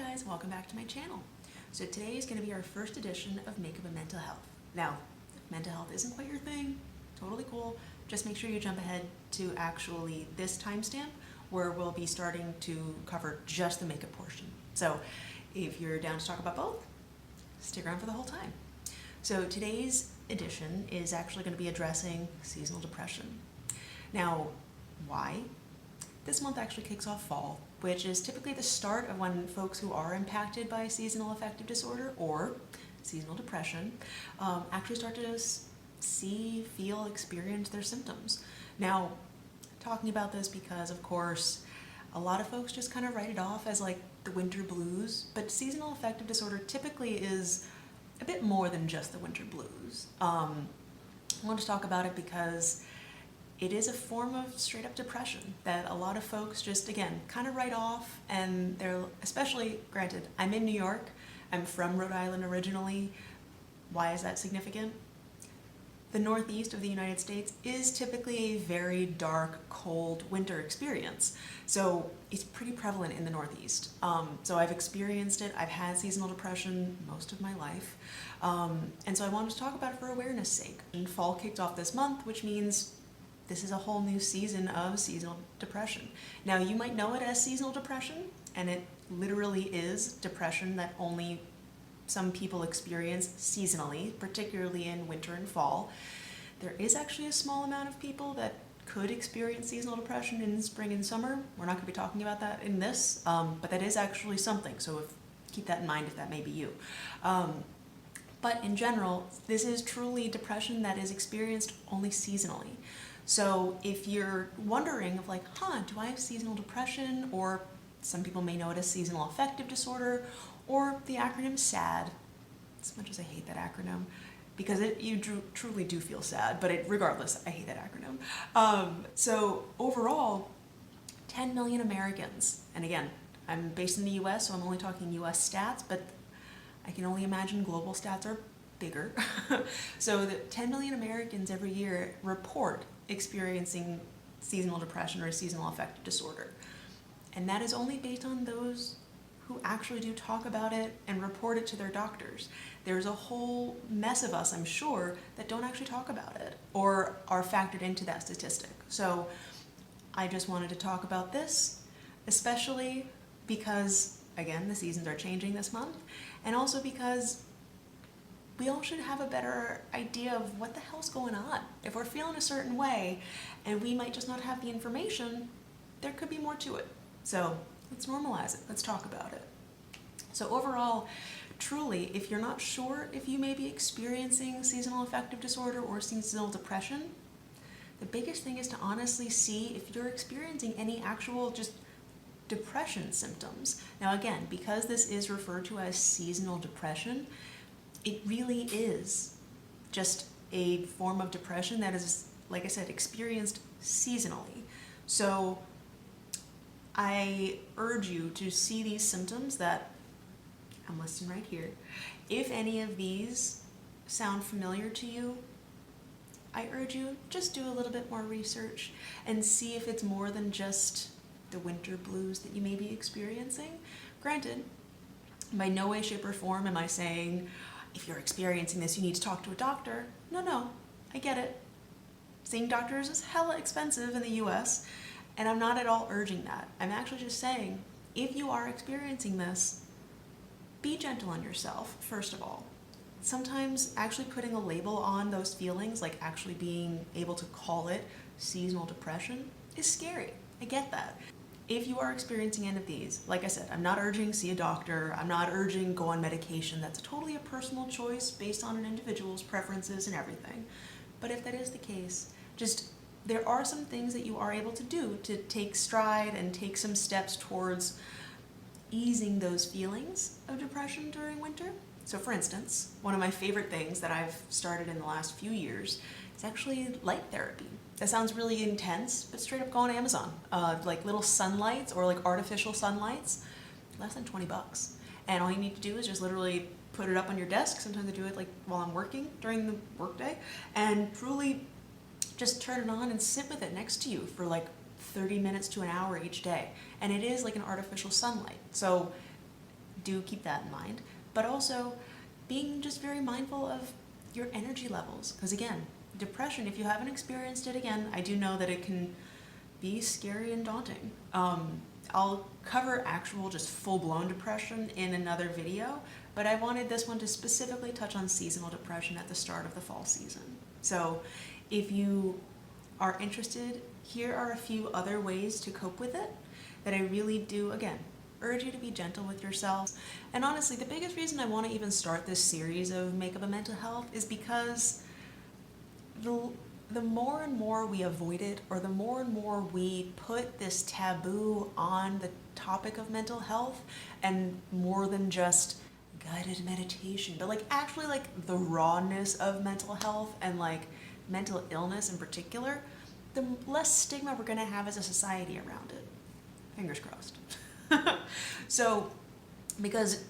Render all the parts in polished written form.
guys, welcome back to my channel. So today is going to be our first edition of Makeup and Mental Health. Now, if mental health isn't quite your thing, totally cool. Just make sure you jump ahead to actually this timestamp where we'll be starting to cover just the makeup portion. So if you're down to talk about both, stick around for the whole time. So today's edition is actually going to be addressing seasonal depression. Now, why? This month actually kicks off fall, which is typically the start of when folks who are impacted by seasonal affective disorder or seasonal depression actually start to see, feel, experience their symptoms. Now, talking about this because, of course, a lot of folks just kind of write it off as like the winter blues, but seasonal affective disorder typically is a bit more than just the winter blues. I want to talk about it because it is a form of straight up depression that a lot of folks just, again, kind of write off, and they're, especially, granted, I'm in New York, I'm from Rhode Island originally. Why is that significant? The Northeast of the United States is typically a very dark, cold winter experience. So it's pretty prevalent in the Northeast. So I've experienced it. I've had seasonal depression most of my life. And so I wanted to talk about it for awareness sake. And fall kicked off this month, which means this is a whole new season of seasonal depression. Now, you might know it as seasonal depression, and it literally is depression that only some people experience seasonally, particularly in winter and fall. There is actually a small amount of people that could experience seasonal depression in spring and summer. We're not going to be talking about that in this, but that is actually something, so keep that in mind if that may be you. But in general, this is truly depression that is experienced only seasonally. So if you're wondering of like, do I have seasonal depression? Or some people may know it as seasonal affective disorder, or the acronym SAD, as much as I hate that acronym, because you truly do feel sad, but regardless, I hate that acronym. So overall, 10 million Americans, and again, I'm based in the US, so I'm only talking US stats, but I can only imagine global stats are bigger. So the 10 million Americans every year report experiencing seasonal depression or seasonal affective disorder. And that is only based on those who actually do talk about it and report it to their doctors. There's a whole mess of us, I'm sure, that don't actually talk about it or are factored into that statistic. So I just wanted to talk about this, especially because, again, the seasons are changing this month, and also because we all should have a better idea of what the hell's going on. If we're feeling a certain way and we might just not have the information, there could be more to it. So let's normalize it. Let's talk about it. So overall, truly, if you're not sure if you may be experiencing seasonal affective disorder or seasonal depression, the biggest thing is to honestly see if you're experiencing any actual just depression symptoms. Now again, because this is referred to as seasonal depression, it really is just a form of depression that is, like I said, experienced seasonally. So I urge you to see these symptoms that I'm listing right here. If any of these sound familiar to you, I urge you just do a little bit more research and see if it's more than just the winter blues that you may be experiencing. Granted, by no way, shape, or form am I saying, if you're experiencing this, you need to talk to a doctor. No, I get it. Seeing doctors is hella expensive in the US, and I'm not at all urging that. I'm actually just saying, if you are experiencing this, be gentle on yourself, first of all. Sometimes actually putting a label on those feelings, like actually being able to call it seasonal depression, is scary. I get that. If you are experiencing any of these, like I said, I'm not urging see a doctor, I'm not urging go on medication. That's totally a personal choice based on an individual's preferences and everything. But if that is the case, there are some things that you are able to do to take stride and take some steps towards easing those feelings of depression during winter. So for instance, one of my favorite things that I've started in the last few years is actually light therapy. That sounds really intense, but straight up go on Amazon. Like little sunlights or like artificial sunlights, less than 20 bucks. And all you need to do is just literally put it up on your desk. Sometimes I do it like while I'm working during the workday, and truly just turn it on and sit with it next to you for like 30 minutes to an hour each day. And it is like an artificial sunlight. So do keep that in mind. But also being just very mindful of your energy levels. Because again, depression, if you haven't experienced it, again, I do know that it can be scary and daunting. I'll cover actual just full-blown depression in another video, but I wanted this one to specifically touch on seasonal depression at the start of the fall season. So if you are interested, here are a few other ways to cope with it that I really do, again, urge you to be gentle with yourselves. And honestly, the biggest reason I want to even start this series of Makeup and Mental Health is because the more and more we avoid it, or the more and more we put this taboo on the topic of mental health, and more than just guided meditation, but like actually like the rawness of mental health and like mental illness in particular, the less stigma we're going to have as a society around it. Fingers crossed. So, because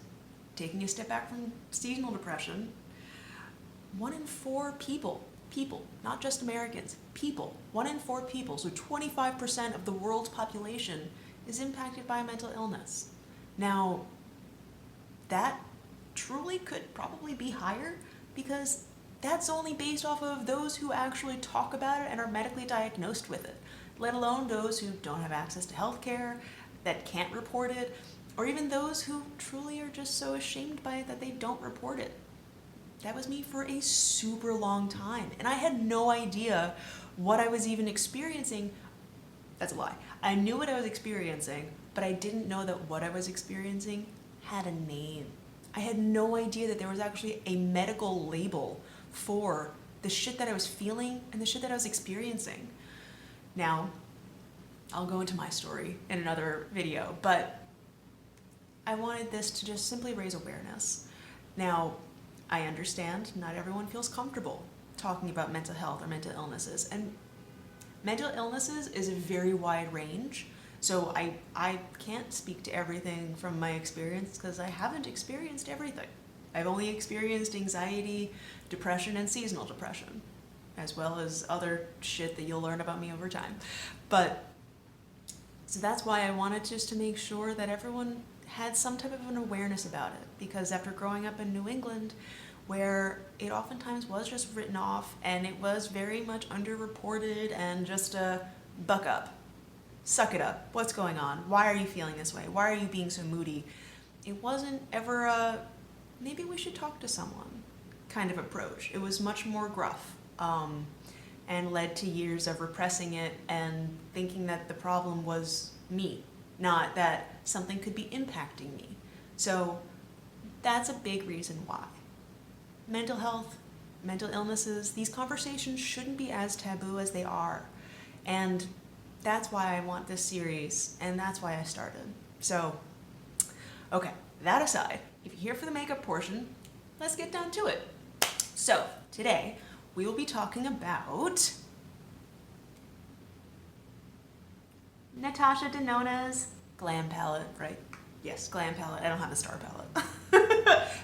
taking a step back from seasonal depression, 1 in 4 people, not just Americans, people, 1 in 4 people, so 25% of the world's population is impacted by mental illness. Now, that truly could probably be higher, because that's only based off of those who actually talk about it and are medically diagnosed with it, let alone those who don't have access to healthcare, that can't report it, or even those who truly are just so ashamed by it that they don't report it. That was me for a super long time, and I had no idea what I was even experiencing. That's a lie. I knew what I was experiencing, but I didn't know that what I was experiencing had a name. I had no idea that there was actually a medical label for the shit that I was feeling and the shit that I was experiencing. Now, I'll go into my story in another video, but I wanted this to just simply raise awareness. Now, I understand not everyone feels comfortable talking about mental health or mental illnesses, and mental illnesses is a very wide range, so I can't speak to everything from my experience because I haven't experienced everything. I've only experienced anxiety, depression, and seasonal depression, as well as other shit that you'll learn about me over time. But, so that's why I wanted just to make sure that everyone had some type of an awareness about it, because after growing up in New England, where it oftentimes was just written off and it was very much underreported and just a buck up, suck it up, what's going on, why are you feeling this way, why are you being so moody, it wasn't ever a maybe we should talk to someone kind of approach. It was much more gruff, and led to years of repressing it and thinking that the problem was me, not that something could be impacting me. So that's a big reason why. Mental health, mental illnesses, these conversations shouldn't be as taboo as they are. And that's why I want this series, and that's why I started. So, okay, that aside, if you're here for the makeup portion, let's get down to it. So, today, we will be talking about Natasha Denona's Glam Palette, right? Yes, Glam Palette. I don't have a star palette.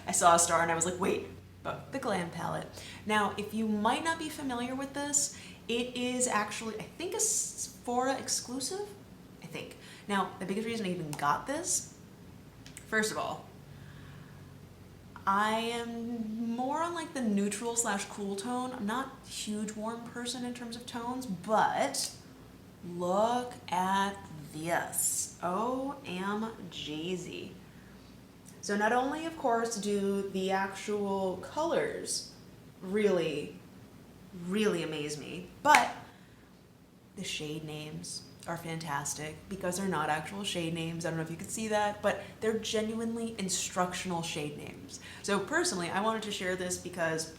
I saw a star and I was like, wait, but the Glam Palette. Now, if you might not be familiar with this, it is actually, I think, a Sephora exclusive, I think. Now, the biggest reason I even got this, first of all, I am more on like the neutral / cool tone. I'm not a huge warm person in terms of tones, but look at this. OMGZ. So not only, of course, do the actual colors really, really amaze me, but the shade names are fantastic because they're not actual shade names. I don't know if you could see that, but they're genuinely instructional shade names. So personally, I wanted to share this because,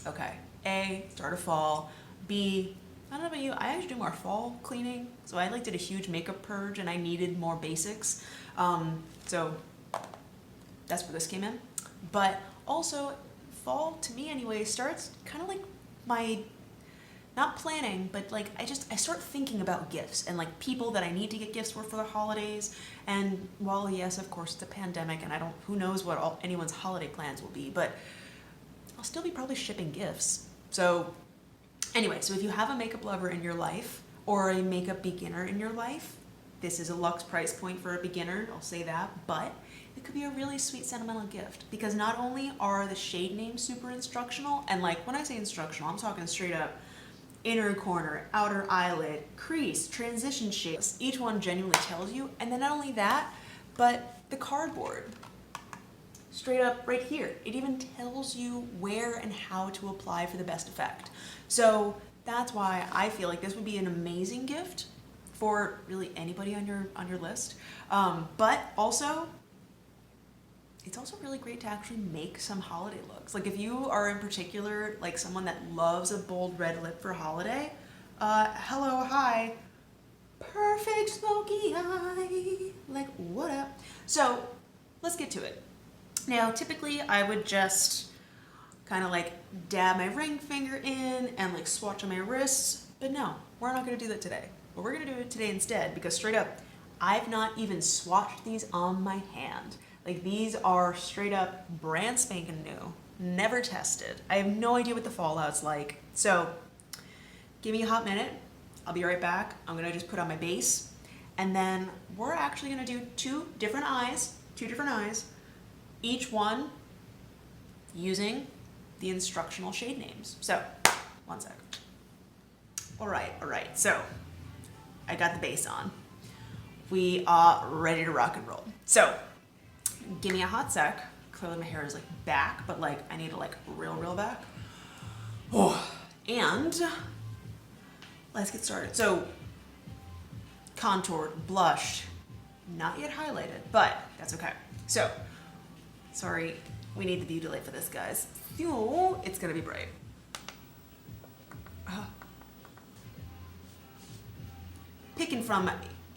okay, A, start of fall, B, I don't know about you, I actually do more fall cleaning, so I like did a huge makeup purge and I needed more basics. So that's where this came in. But also, fall, to me anyway, starts kind of like my, not planning, but like I start thinking about gifts and like people that I need to get gifts for the holidays. And while yes, of course, it's a pandemic and who knows what anyone's holiday plans will be, but I'll still be probably shipping gifts. So anyway, so if you have a makeup lover in your life or a makeup beginner in your life, this is a luxe price point for a beginner, I'll say that. But it could be a really sweet sentimental gift, because not only are the shade names super instructional, and like when I say instructional, I'm talking straight up inner corner, outer eyelid, crease, transition shapes. Each one genuinely tells you, and then not only that, but the cardboard, straight up right here, it even tells you where and how to apply for the best effect. So that's why I feel like this would be an amazing gift for really anybody on your list. But also, it's also really great to actually make some holiday looks. Like if you are in particular like someone that loves a bold red lip for holiday, hello, hi, perfect smoky eye, like what up? So let's get to it. Now, typically I would just kind of like dab my ring finger in and like swatch on my wrists, but no, we're not gonna do that today. But we're gonna do it today instead, because straight up, I've not even swatched these on my hand. Like these are straight up brand spanking new, never tested. I have no idea what the fallout's like. So give me a hot minute. I'll be right back. I'm gonna just put on my base, and then we're actually gonna do two different eyes, each one using the instructional shade names. So one sec. All right. So I got the base on. We are ready to rock and roll. So give me a hot sec. Clearly my hair is like back, but like I need to like real back. Oh, and let's get started. So contoured, blushed, not yet highlighted, but that's okay. So sorry, we need the beauty light for this, guys. So it's gonna be bright. Picking from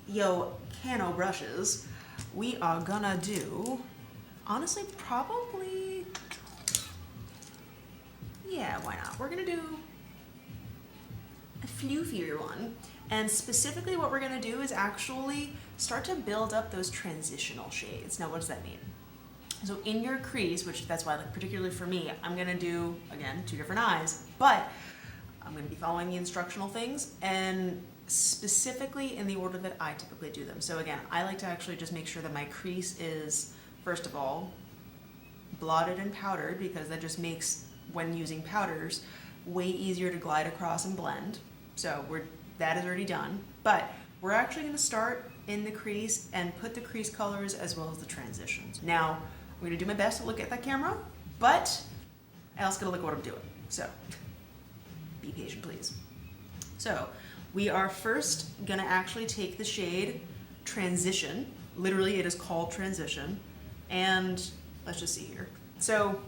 Yo Cano brushes, we are gonna do, honestly, probably, yeah, why not? We're gonna do a floofier one. And specifically what we're gonna do is actually start to build up those transitional shades. Now, what does that mean? So in your crease, which that's why, like particularly for me, I'm gonna do, again, two different eyes, but I'm gonna be following the instructional things and specifically in the order that I typically do them. So again, I like to actually just make sure that my crease is, first of all, blotted and powdered, because that just makes, when using powders, way easier to glide across and blend. So that is already done, but we're actually gonna start in the crease and put the crease colors as well as the transitions. Now, I'm gonna do my best to look at that camera, but I also gotta look at what I'm doing. So be patient, please. So we are first gonna actually take the shade Transition. Literally, it is called Transition. And let's just see here. So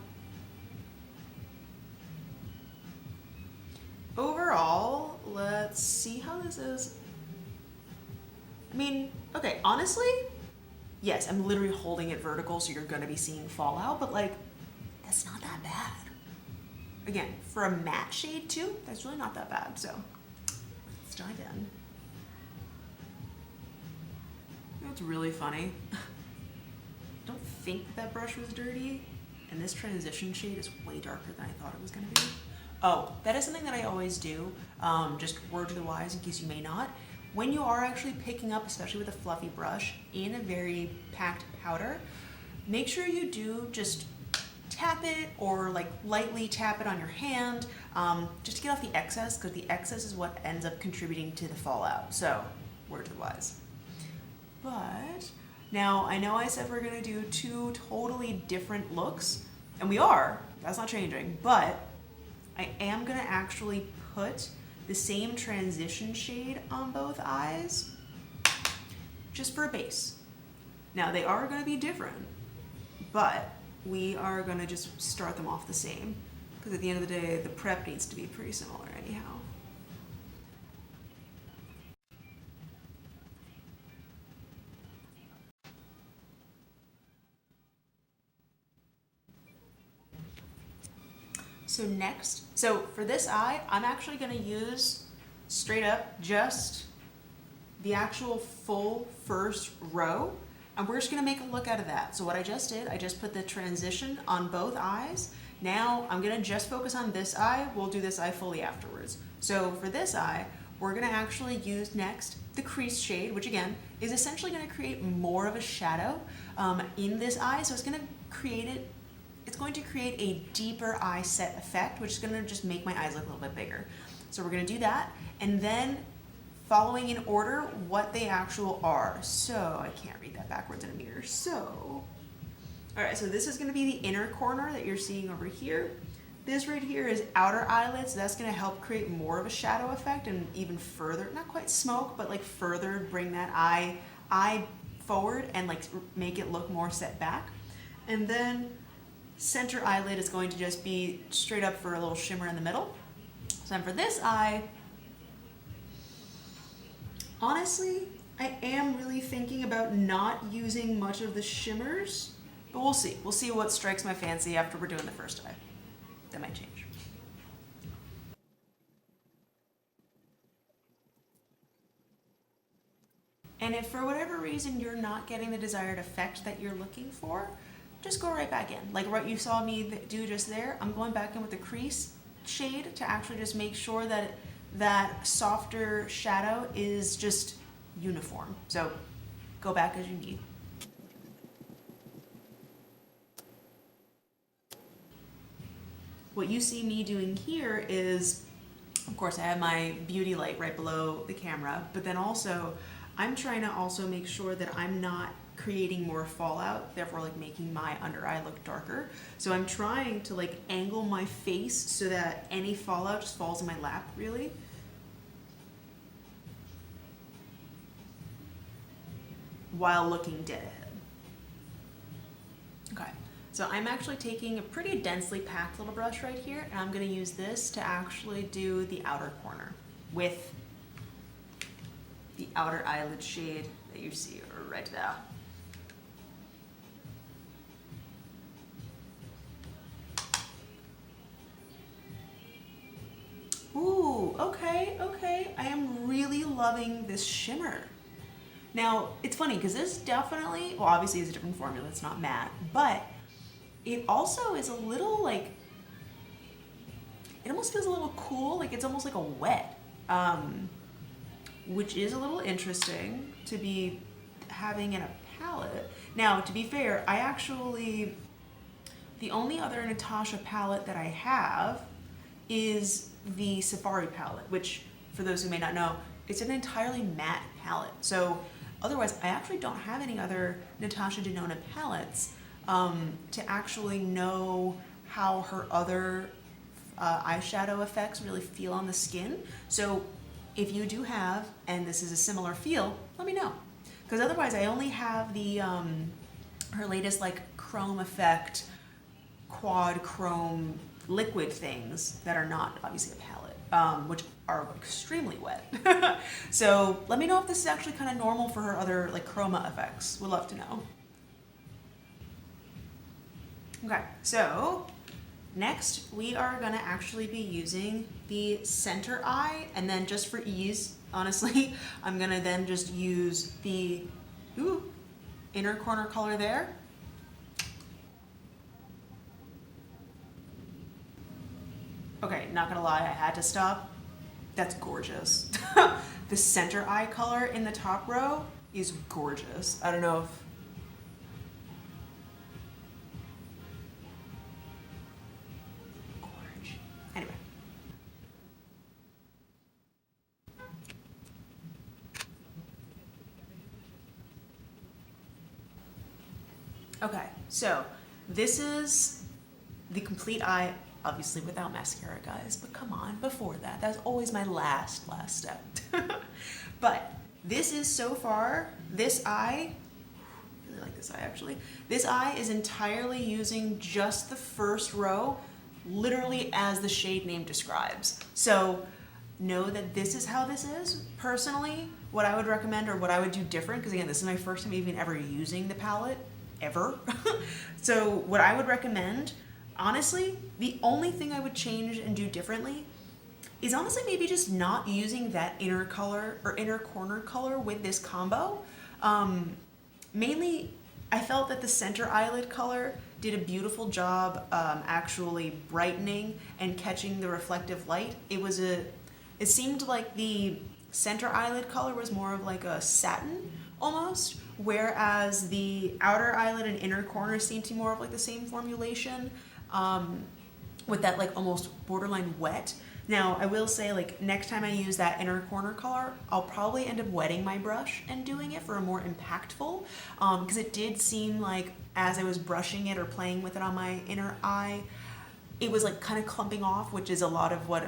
overall, let's see how this is. I mean, okay, honestly, yes, I'm literally holding it vertical, so you're gonna be seeing fallout, but like, that's not that bad. Again, for a matte shade too, that's really not that bad, so let's dive in. You know what's really funny? I don't think that brush was dirty, and this transition shade is way darker than I thought it was gonna be. Oh, that is something that I always do, just word to the wise in case you may not. When you are actually picking up, especially with a fluffy brush, in a very packed powder, make sure you do just tap it or like lightly tap it on your hand, just to get off the excess, because the excess is what ends up contributing to the fallout. So, word to the wise. But now I know I said we're gonna do two totally different looks, and we are, that's not changing, but I am gonna actually put the same transition shade on both eyes, just for a base. Now they are gonna be different, but we are gonna just start them off the same, because at the end of the day, the prep needs to be pretty similar anyhow. So for this eye, I'm actually gonna use straight up just the actual full first row, and we're just gonna make a look out of that. So what I just did, I just put the transition on both eyes. Now I'm gonna just focus on this eye. We'll do this eye fully afterwards. So for this eye, we're gonna actually use next the crease shade, which again is essentially going to create more of a shadow in this eye. So it's going to create a deeper eye set effect, which is going to just make my eyes look a little bit bigger. So we're going to do that, and then following in order what they actual are. So I can't read that backwards in a mirror. So, all right, so this is going to be the inner corner that you're seeing over here. This right here is outer eyelids. So that's going to help create more of a shadow effect and even further, not quite smoke, but like further bring that eye forward and like make it look more set back. And then center eyelid is going to just be straight up for a little shimmer in the middle. So then for this eye, honestly, I am really thinking about not using much of the shimmers, but we'll see. We'll see what strikes my fancy after we're doing the first eye. That might change. And if for whatever reason you're not getting the desired effect that you're looking for, just go right back in. Like what you saw me do just there, I'm going back in with the crease shade to actually just make sure that that softer shadow is just uniform. So go back as you need. What you see me doing here is, of course, I have my beauty light right below the camera, but then also I'm trying to also make sure that I'm not creating more fallout, therefore like making my under eye look darker. So I'm trying to like angle my face so that any fallout just falls in my lap, really. While looking dead ahead. Okay, so I'm actually taking a pretty densely packed little brush right here, and I'm gonna use this to actually do the outer corner with the outer eyelid shade that you see right there. Ooh, okay. I am really loving this shimmer. Now, it's funny because this definitely, well, obviously is a different formula, it's not matte, but it also is a little like, it almost feels a little cool, like it's almost like a wet, which is a little interesting to be having in a palette. Now, to be fair, I actually, the only other Natasha palette that I have is the Safari palette, which, for those who may not know, it's an entirely matte palette. So otherwise, I actually don't have any other Natasha Denona palettes to actually know how her other eyeshadow effects really feel on the skin. So if you do have, and this is a similar feel, let me know. Because otherwise, I only have the her latest like chrome effect, quad chrome liquid things that are not obviously a palette, which are extremely wet. So let me know if this is actually kind of normal for her other like chroma effects. Would love to know. Okay, so next we are gonna actually be using the center eye, and then just for ease, honestly, I'm gonna then just use the inner corner color there. Okay, not gonna lie, I had to stop. That's gorgeous. The center eye color in the top row is gorgeous. I don't know if... Gorge. Anyway. Okay, so this is the complete eye, obviously without mascara, guys, but come on, before that, that's always my last step. But this is so far, this eye, I really like this eye actually, this eye is entirely using just the first row, literally as the shade name describes. So know that this is how this is. Personally, what I would recommend, or what I would do different, because again, this is my first time even ever using the palette, ever. So what I would recommend, honestly, the only thing I would change and do differently is honestly maybe just not using that inner color or inner corner color with this combo. Mainly, I felt that the center eyelid color did a beautiful job actually brightening and catching the reflective light. It seemed like the center eyelid color was more of like a satin, almost, whereas the outer eyelid and inner corner seem to be more of like the same formulation, with that like almost borderline wet. Now, I will say, like, next time I use that inner corner color, I'll probably end up wetting my brush and doing it for a more impactful, because it did seem like as I was brushing it or playing with it on my inner eye, it was like kind of clumping off, which is a lot of what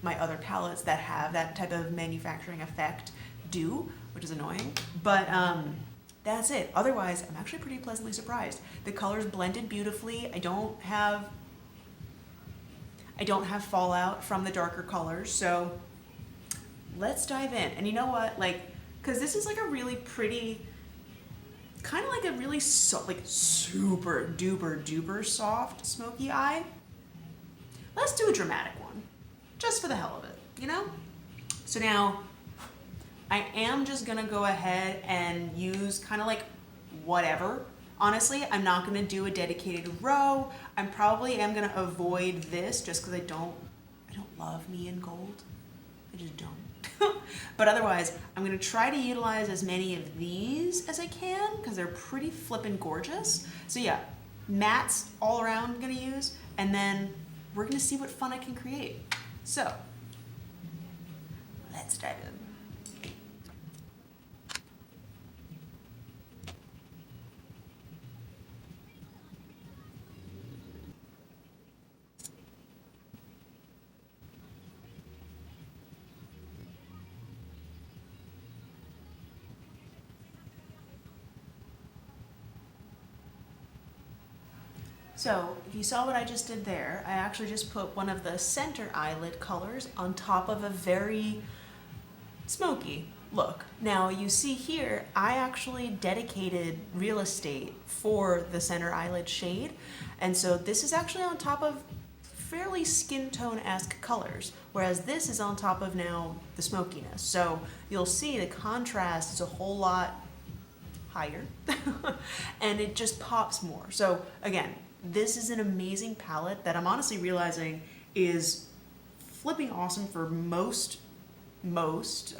my other palettes that have that type of manufacturing effect do, which is annoying. But that's it. Otherwise, I'm actually pretty pleasantly surprised. The colors blended beautifully. I don't have fallout from the darker colors, so let's dive in. And you know what, like, because this is like a really pretty, kind of like a really like super duper duper soft smoky eye. Let's do a dramatic one, just for the hell of it, you know? So now, I am just gonna go ahead and use kind of like whatever. Honestly, I'm not gonna do a dedicated row. I probably am gonna avoid this just because I don't love me in gold. I just don't. But otherwise, I'm gonna try to utilize as many of these as I can because they're pretty flippin' gorgeous. So yeah, mattes all around I'm gonna use, and then we're gonna see what fun I can create. So, let's dive in. So if you saw what I just did there, I actually just put one of the center eyelid colors on top of a very smoky look. Now you see here, I actually dedicated real estate for the center eyelid shade. And so this is actually on top of fairly skin tone-esque colors, whereas this is on top of now the smokiness. So you'll see the contrast is a whole lot higher and it just pops more. So again, this is an amazing palette that I'm honestly realizing is flipping awesome for most,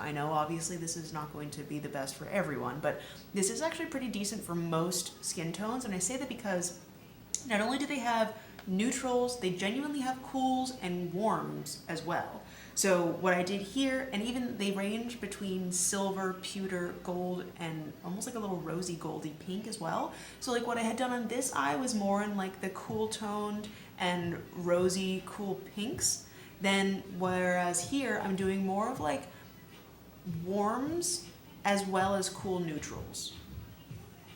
I know obviously this is not going to be the best for everyone, but this is actually pretty decent for most skin tones. And I say that because not only do they have neutrals, they genuinely have cools and warms as well. So what I did here, and even they range between silver, pewter, gold, and almost like a little rosy goldy pink as well. So like what I had done on this eye was more in like the cool toned and rosy cool pinks. Then whereas here I'm doing more of like warms as well as cool neutrals.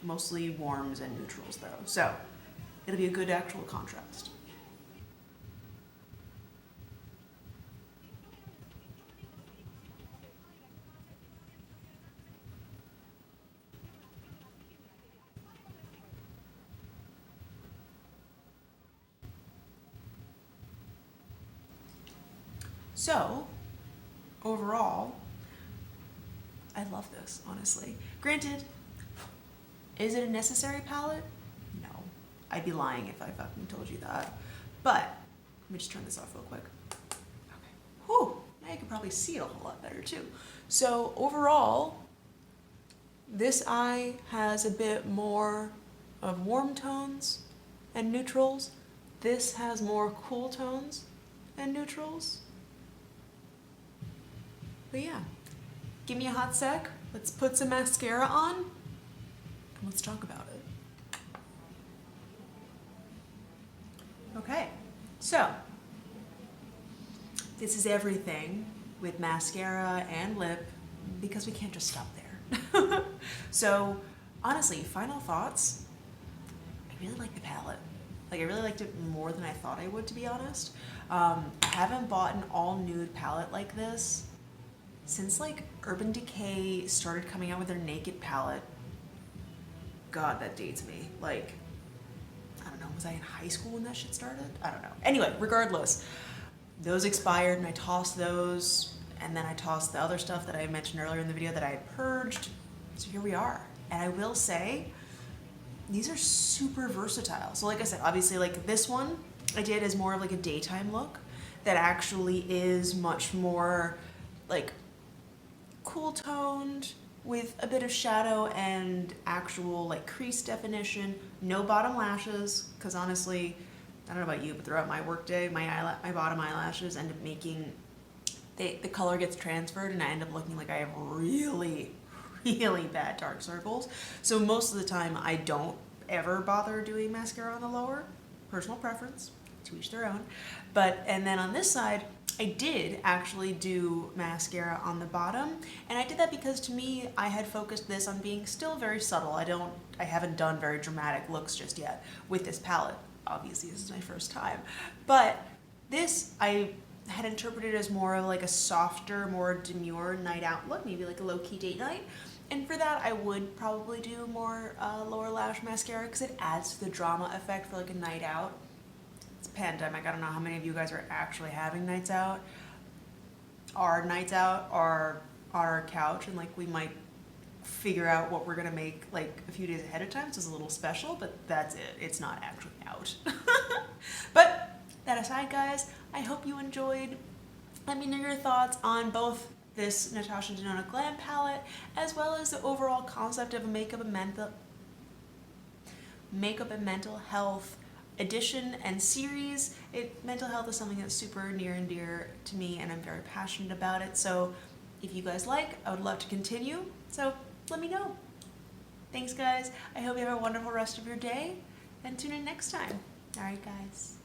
Mostly warms and neutrals though. So it'll be a good actual contrast. So, overall, I love this, honestly. Granted, is it a necessary palette? No. I'd be lying if I fucking told you that. But, let me just turn this off real quick. Okay. Whew, now you can probably see it a whole lot better too. So, overall, this eye has a bit more of warm tones and neutrals. This has more cool tones and neutrals. But yeah, give me a hot sec. Let's put some mascara on and let's talk about it. Okay, so this is everything with mascara and lip because we can't just stop there. So honestly, final thoughts. I really like the palette. Like I really liked it more than I thought I would, to be honest. I haven't bought an all nude palette like this since like Urban Decay started coming out with their Naked palette. God, that dates me. Like, I don't know, was I in high school when that shit started? I don't know. Anyway, regardless, those expired and I tossed those, and then I tossed the other stuff that I mentioned earlier in the video that I had purged. So here we are. And I will say, these are super versatile. So like I said, obviously like this one I did as more of like a daytime look that actually is much more like cool toned with a bit of shadow and actual like crease definition. No bottom lashes, because honestly, I don't know about you, but throughout my workday, my bottom eyelashes end up making, the color gets transferred and I end up looking like I have really, really bad dark circles. So most of the time I don't ever bother doing mascara on the lower. Personal preference, to each their own. And then on this side, I did actually do mascara on the bottom, and I did that because to me, I had focused this on being still very subtle. I haven't done very dramatic looks just yet with this palette. Obviously, this is my first time. But this, I had interpreted as more of like a softer, more demure night out look, maybe like a low-key date night. And for that, I would probably do more lower lash mascara because it adds to the drama effect for like a night out. It's a pandemic. I don't know how many of you guys are actually having nights out. Our nights out are on our couch, and like we might figure out what we're gonna make like a few days ahead of time. So it's a little special, but that's it. It's not actually out. But that aside, guys, I hope you enjoyed. Let me know your thoughts on both this Natasha Denona Glam Palette as well as the overall concept of a makeup and mental health edition and series. Mental health is something that's super near and dear to me, and I'm very passionate about it. So if you guys like, I would love to continue. So let me know. Thanks, guys. I hope you have a wonderful rest of your day, and tune in next time. All right, guys.